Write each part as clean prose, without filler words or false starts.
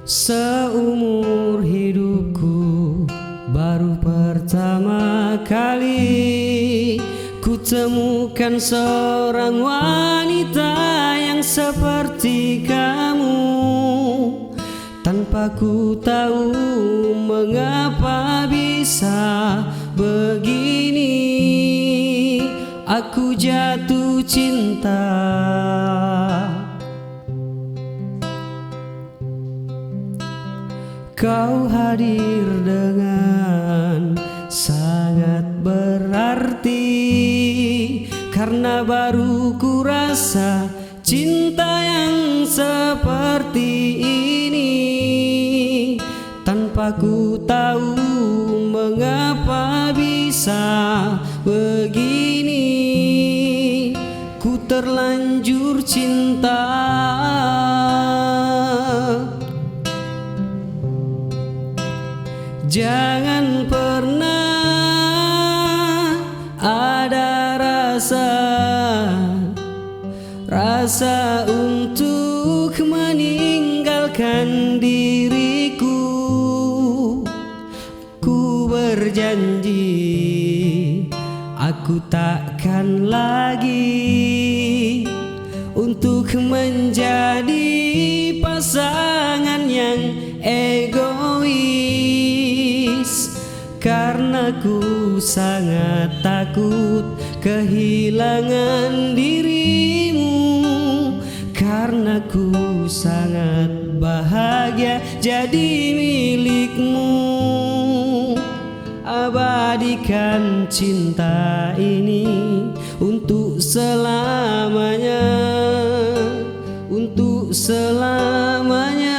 Seumur hidupku baru pertama kali ku temukan seorang wanita yang seperti kamu. Tanpa ku tahu mengapa bisa begini, aku jatuh cinta. Kau hadir dengan sangat berarti, karena baru ku rasa cinta yang seperti ini. Tanpa ku tahu mengapa bisa begini, ku terlanjur cinta. Jangan pernah ada rasa untuk meninggalkan diriku. Ku berjanji aku takkan lagi untuk menjadi pasangan yang egois, karena ku sangat takut kehilangan dirimu, karena ku sangat bahagia jadi milikmu. Abadikan cinta ini untuk selamanya, untuk selamanya.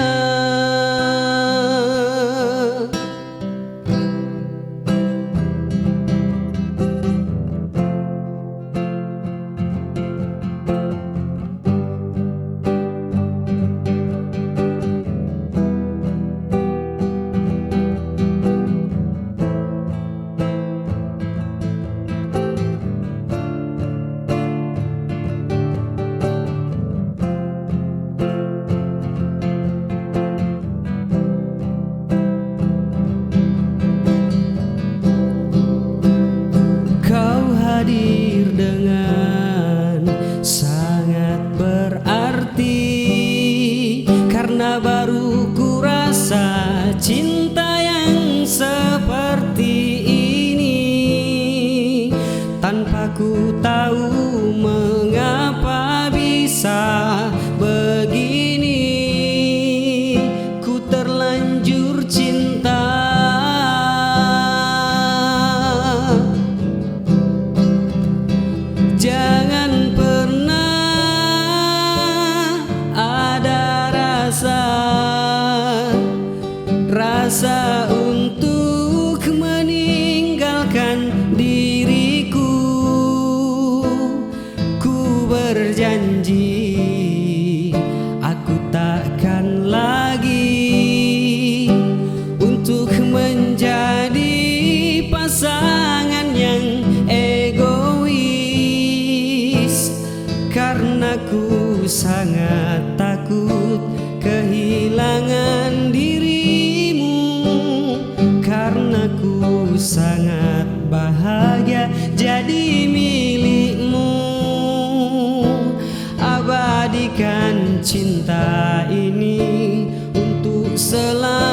Hadir dengan sangat berarti, karena baru ku rasa cinta yang seperti ini. Tanpa ku tahu mengapa bisa begini, ku terlanjur cinta. Jangan pernah ada rasa untuk meninggalkan diriku. Ku berjanji aku takkan lagi untuk menjadi pasangan yang egois, karena ku sangat takut kehilangan dirimu, karena ku sangat bahagia jadi milikmu. Abadikan cinta ini untuk selamanya.